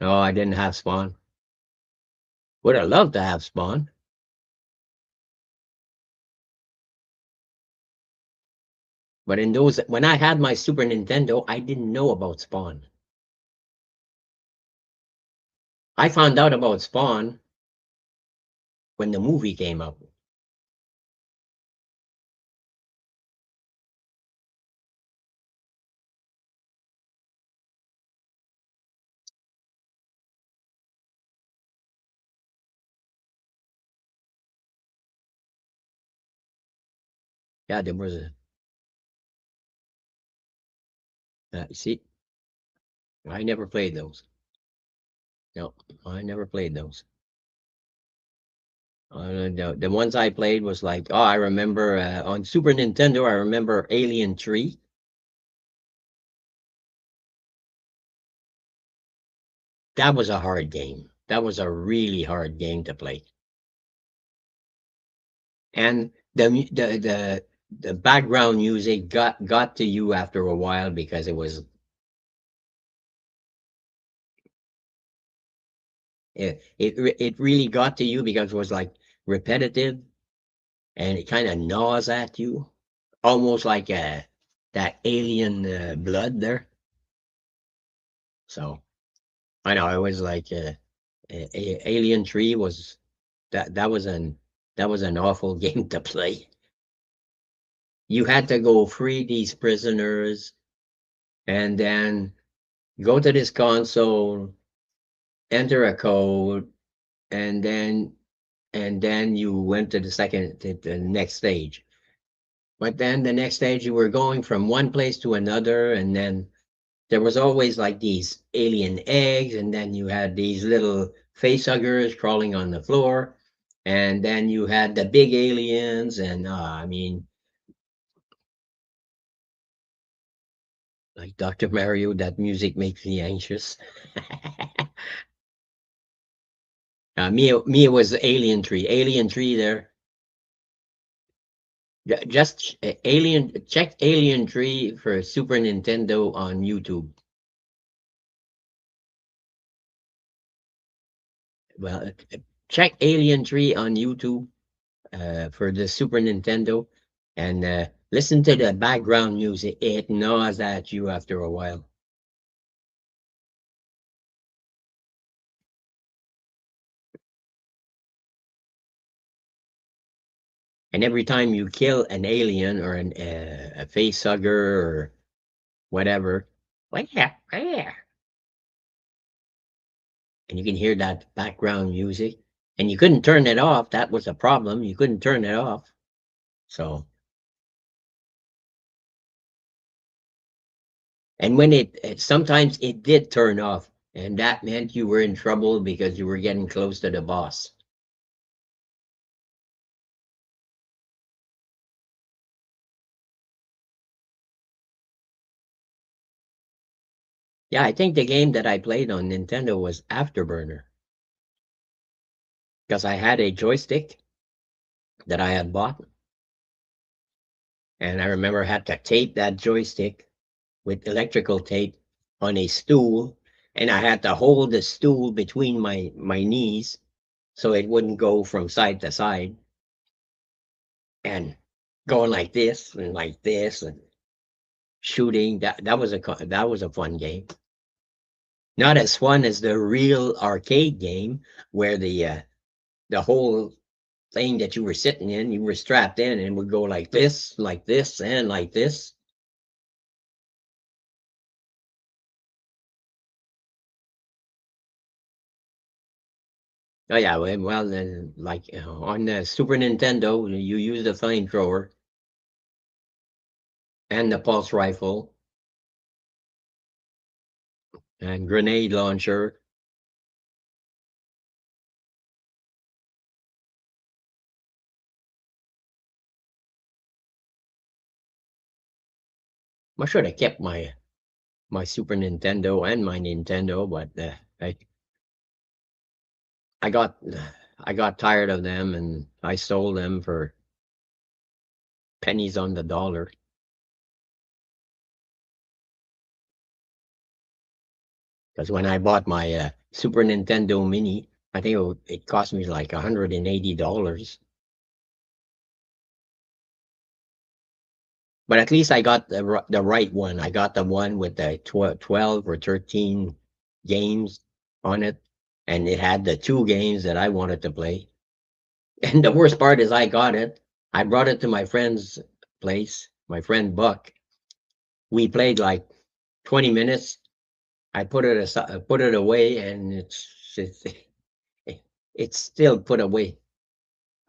No, I didn't have Spawn. Would have loved to have Spawn. But in those, when I had my Super Nintendo, I didn't know about Spawn. I found out about Spawn when the movie came out. Yeah, there was a. See, I never played those. No, I never played those. The ones I played was like, oh, I remember on Super Nintendo, I remember Alien 3. That was a hard game. That was a really hard game to play. And the background music got to you after a while because it really got to you because it was like repetitive and it kind of gnaws at you, almost like that alien blood there. So I know I was like Alien 3 was that was an awful game to play. You had to go free these prisoners and then go to this console, enter a code, and then you went to the next stage. But then the next stage you were going from one place to another, and then there was always like these alien eggs, and then you had these little face huggers crawling on the floor, and then you had the big aliens, and I mean, like Dr. Mario, that music makes me anxious. Me, it was Alien 3. Alien 3 there. Just Alien, check Alien 3 for Super Nintendo on YouTube. Well, check Alien 3 on YouTube for the Super Nintendo and listen to the background music. It gnaws at you after a while. And every time you kill an alien or a face hugger or whatever, like yeah, and you can hear that background music, And you couldn't turn it off. That was a problem. You couldn't turn it off. So, and when sometimes it did turn off, and that meant you were in trouble because you were getting close to the boss. Yeah, I think the game that I played on Nintendo was Afterburner, because I had a joystick that I had bought, and I remember I had to tape that joystick with electrical tape on a stool, and I had to hold the stool between my knees so it wouldn't go from side to side, and going like this and like this and shooting. That was a fun game. Not as fun as the real arcade game where the whole thing that you were sitting in, you were strapped in and would go like this, and like this. Oh yeah, well, then, like on the Super Nintendo, you use the flamethrower and the pulse rifle and grenade launcher. I should have kept my Super Nintendo and my Nintendo, but I got I got tired of them and I sold them for pennies on the dollar. Because when I bought my Super Nintendo Mini, I think it cost me like $180. But at least I got the right one. I got the one with the 12 or 13 games on it, and it had the two games that I wanted to play. And the worst part is I got it. I brought it to my friend's place, my friend Buck. We played like 20 minutes. I put it away, and it's still put away.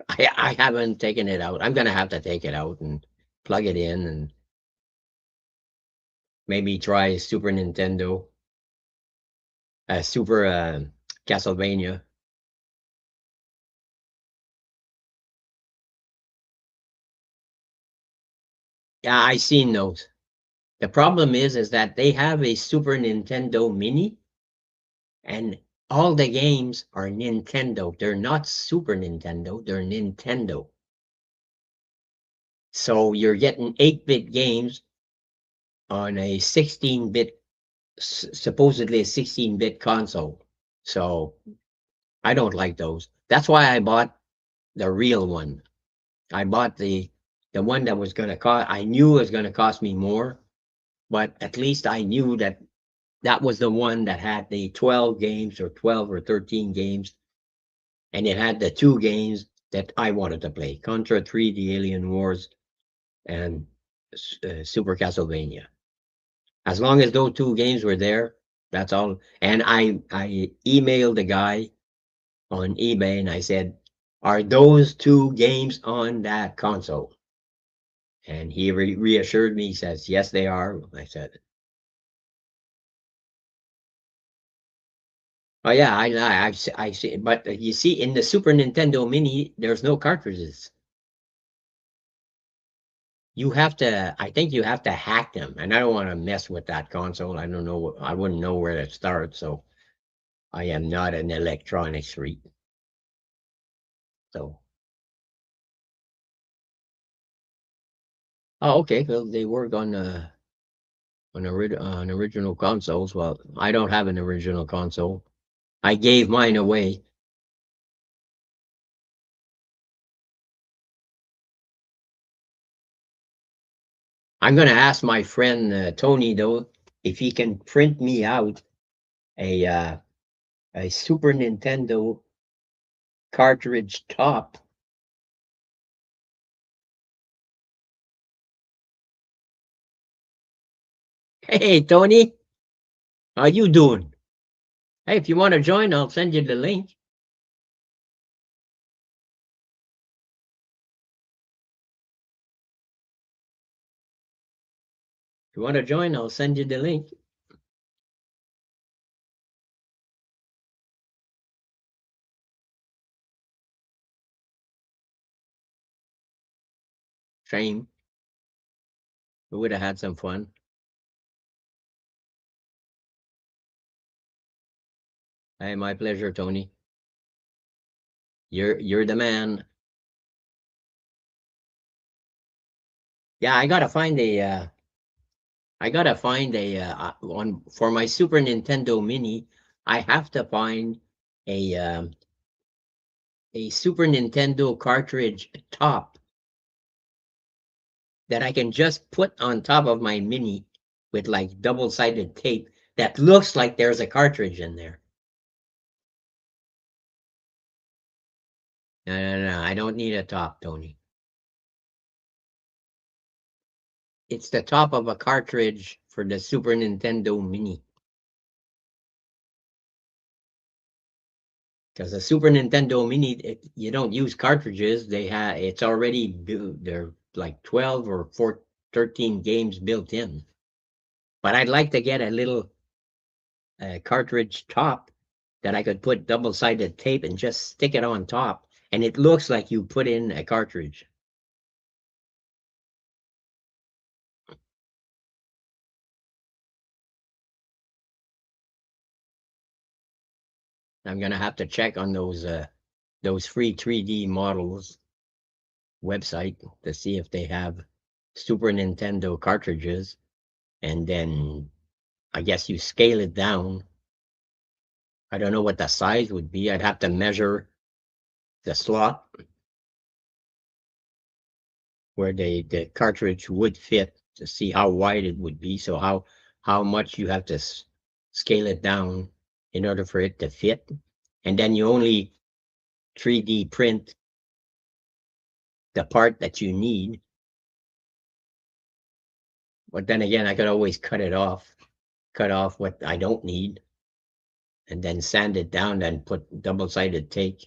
I haven't taken it out. I'm gonna have to take it out and plug it in and maybe try Super Nintendo, Super Castlevania. Yeah, I seen those. The problem is that they have a Super Nintendo Mini, and all the games are Nintendo. They're not Super Nintendo. They're Nintendo. So you're getting 8-bit games on a 16-bit, supposedly a 16-bit console. So I don't like those. That's why I bought the real one. I bought the one that was going to cost. I knew it was going to cost me more, but at least I knew that that was the one that had the 12 games or 12 or 13 games, and it had the two games that I wanted to play: Contra 3, The Alien Wars, and Super Castlevania. As long as those two games were there, that's all. And I emailed the guy on eBay and I said, "Are those two games on that console?" And he reassured me. He says, "Yes, they are." I said, "Oh yeah, I see." But you see, in the Super Nintendo Mini, there's no cartridges. You have to. I think you have to hack them, and I don't want to mess with that console. I don't know. I wouldn't know where to start. So I am not an electronics freak. So, oh, okay. Well, they work on original consoles. Well, I don't have an original console. I gave mine away. I'm going to ask my friend Tony though if he can print me out a uh, a Super Nintendo cartridge top. Hey Tony, how you doing? Hey, if you want to join, I'll send you the link. you want to join, I'll send you the link. Shame. We would have had some fun. Hey, my pleasure, Tony. You're the man. Yeah, I gotta find a on for my Super Nintendo Mini. I have to find a Super Nintendo cartridge top that I can just put on top of my Mini with like double-sided tape that looks like there's a cartridge in there. No, I don't need a top, Tony. It's the top of a cartridge for the Super Nintendo Mini. Because the Super Nintendo Mini, you don't use cartridges. It's already built. They're like 12 or 13 games built in. But I'd like to get a little cartridge top that I could put double-sided tape and just stick it on top, and it looks like you put in a cartridge. I'm gonna have to check on those free 3D models website to see if they have Super Nintendo cartridges, and then I guess you scale it down. I don't know what the size would be. I'd have to measure the slot where the cartridge would fit to see how wide it would be. So how much you have to scale it down in order for it to fit. And then you only 3D print the part that you need. But then again, I could always cut off what I don't need, and then sand it down and put double-sided tape.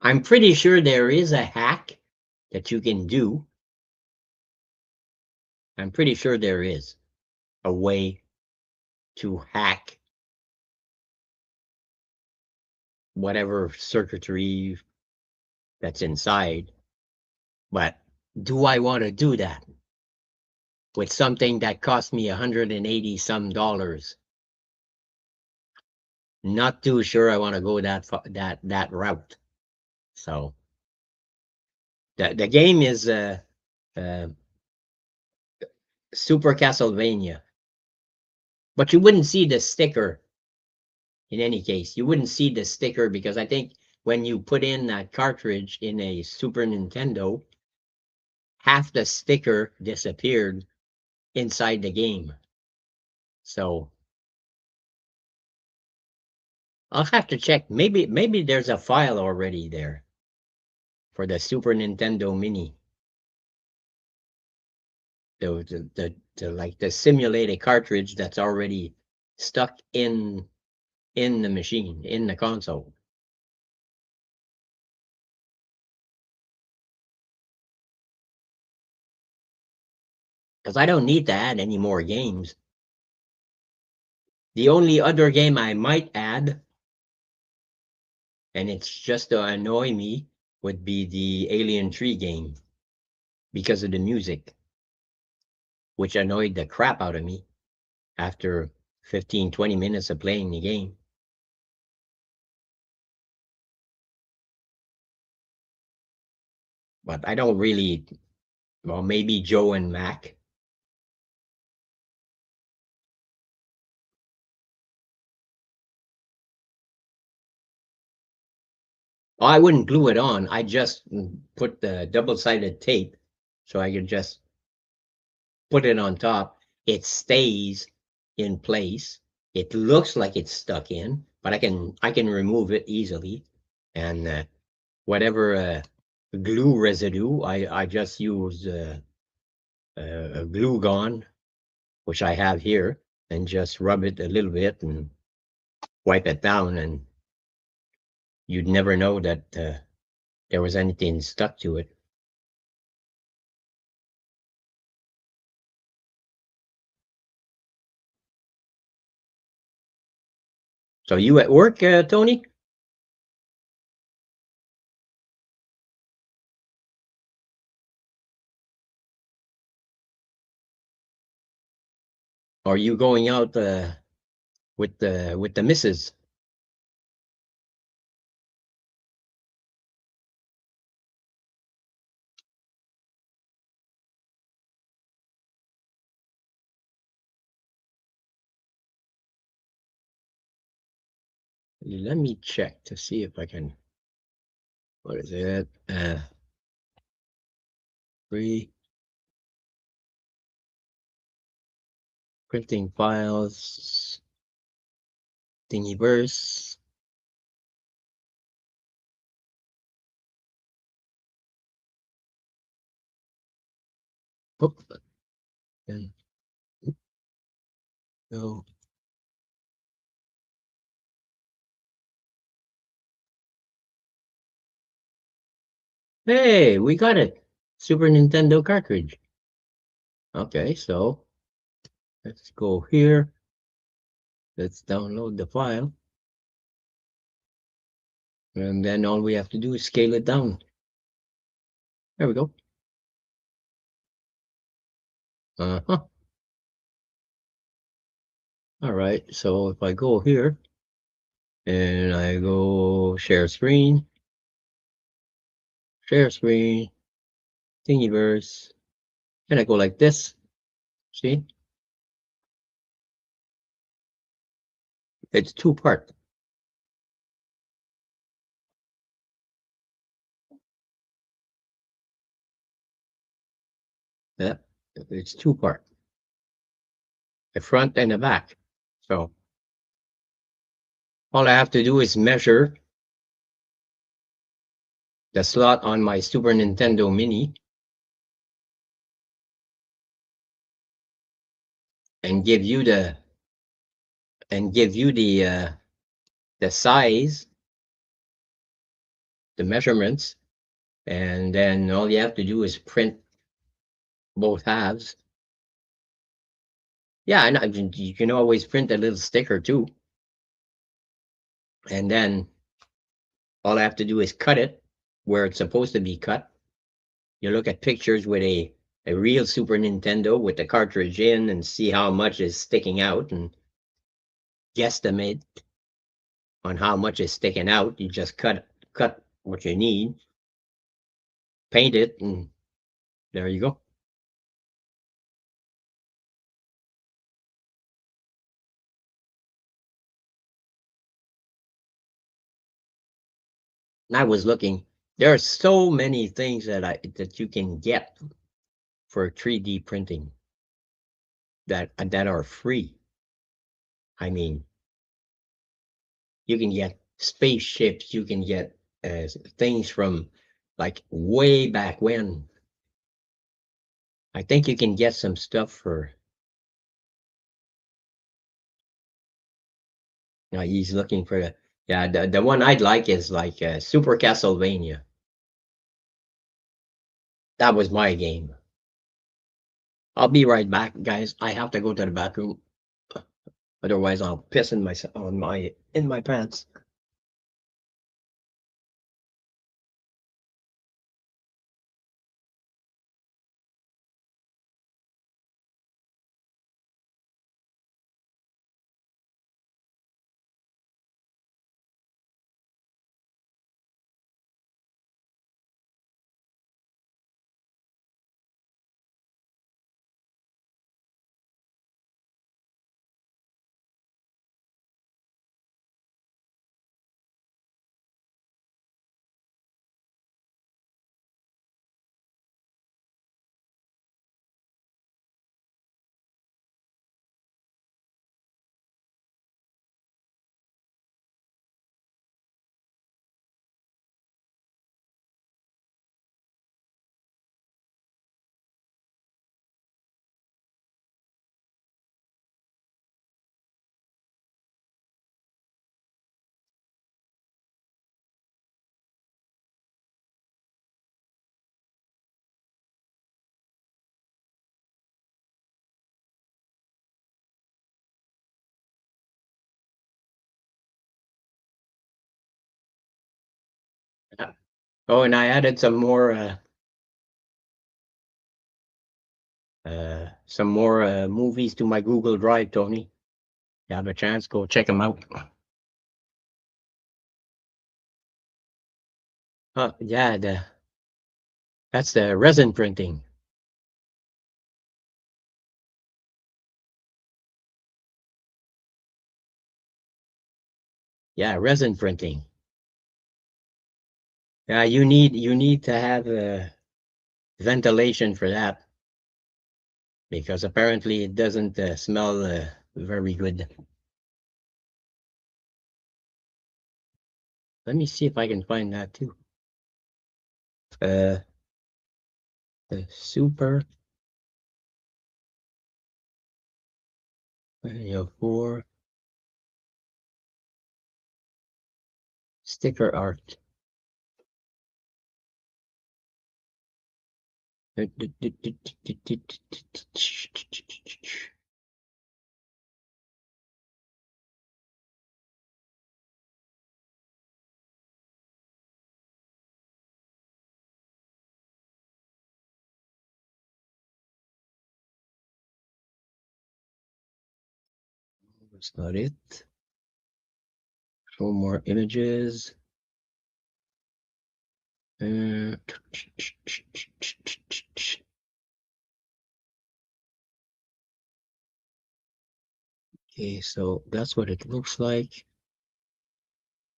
I'm pretty sure there is a hack that you can do. I'm pretty sure there is a way to hack whatever circuitry that's inside. But do I want to do that with something that cost me $180 some dollars? Not too sure I want to go that route. So the game is Super Castlevania, but you wouldn't see the sticker. In any case, you wouldn't see the sticker because I think when you put in that cartridge in a Super Nintendo, half the sticker disappeared inside the game. So I'll have to check. Maybe there's a file already there for the Super Nintendo Mini. Like the simulated cartridge that's already stuck in the machine, in the console. Because I don't need to add any more games. The only other game I might add, and it's just to annoy me, would be the Alien 3 game because of the music, which annoyed the crap out of me after 15-20 minutes of playing the game. But I don't really, well, maybe Joe and Mac. Oh, I wouldn't glue it on. I just put the double-sided tape so I could just put it on top. It stays in place. It looks like it's stuck in, but I can remove it easily. And whatever glue residue, I just use a glue gun, which I have here, and just rub it a little bit and wipe it down, and you'd never know that there was anything stuck to it. So you at work, Tony? Or are you going out with the missus? Let me check to see if I can. What is it? Free printing files, Thingiverse. Oop. And no. Hey, we got it. Super Nintendo cartridge. Okay, so let's go here. Let's download the file. And then all we have to do is scale it down. There we go. Uh-huh. All right, so if I go here and I go share screen, Thingiverse, and I go like this. See? It's two-part. Yeah, it's two-part. The front and the back. So all I have to do is measure the slot on my Super Nintendo Mini and give you the the size, the measurements, and then all you have to do is print both halves. Yeah, and you can always print a little sticker too. And then all I have to do is cut it where it's supposed to be cut. You look at pictures with a real Super Nintendo with the cartridge in and see how much is sticking out and guesstimate on how much is sticking out. You just cut what you need, paint it, and there you go. And I was looking. There are so many things that you can get for 3D printing that are free. I mean, you can get spaceships, you can get things from like way back when. I think you can get some stuff for. He's looking for the. Yeah, the one I'd like is like Super Castlevania. That was my game. I'll be right back, guys. I have to go to the bathroom. Otherwise, I'll piss in my pants. Oh, and I added some more movies to my Google Drive, Tony. You have a chance, go check them out. Yeah, that's the resin printing. Yeah, resin printing. Yeah, you need to have ventilation for that because apparently it doesn't smell very good. Let me see if I can find that too. Uh, the Super 4 sticker art. That's not it. Show more images. Okay, so that's what it looks like.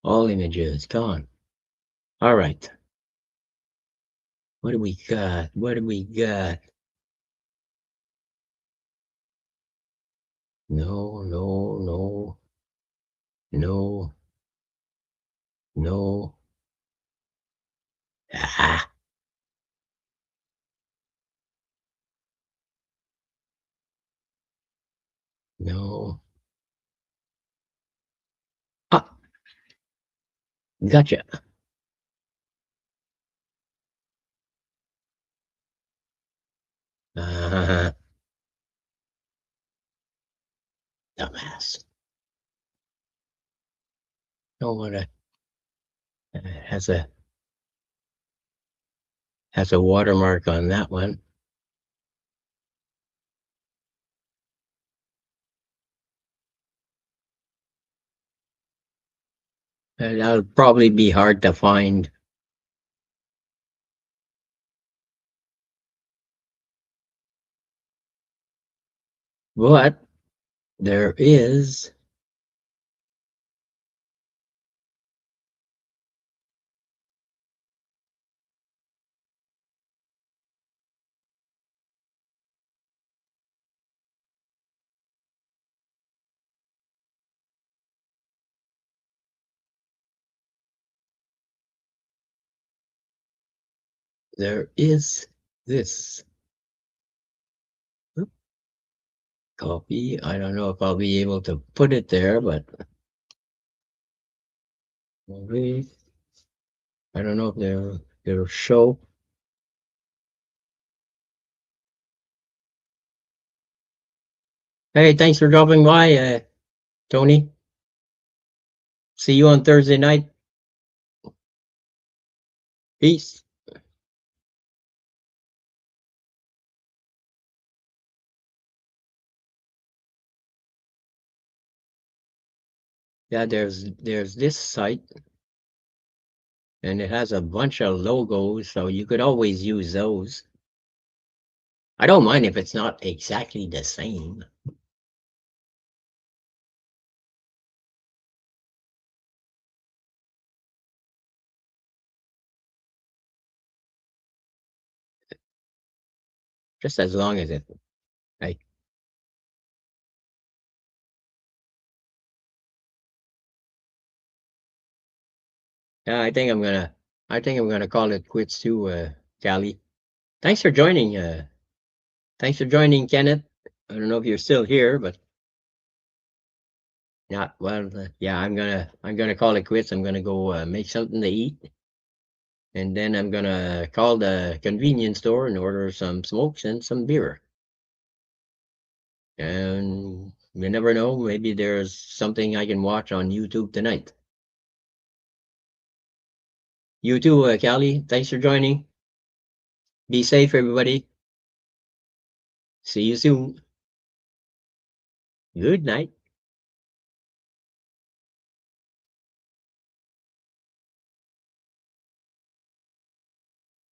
All images gone. All right. What do we got? What do we got? No, no, no, no, no. Ah, no. Ah, gotcha. Uh, Dumbass. No what has a watermark on that one. That'll probably be hard to find. But there is this copy. I don't know if I'll be able to put it there, but maybe I don't know if they'll show. Hey, thanks for dropping by, Tony. See you on Thursday night. Peace. Yeah, there's this site, and it has a bunch of logos, so you could always use those. I don't mind if it's not exactly the same. Just as long as it, like, yeah, I think I'm gonna call it quits too, Callie. Thanks for joining. Thanks for joining, Kenneth. I don't know if you're still here, but not well. Yeah, I'm gonna call it quits. I'm gonna go make something to eat, and then I'm gonna call the convenience store and order some smokes and some beer. And you never know, maybe there's something I can watch on YouTube tonight. You too, Callie. Thanks for joining. Be safe, everybody. See you soon. Good night.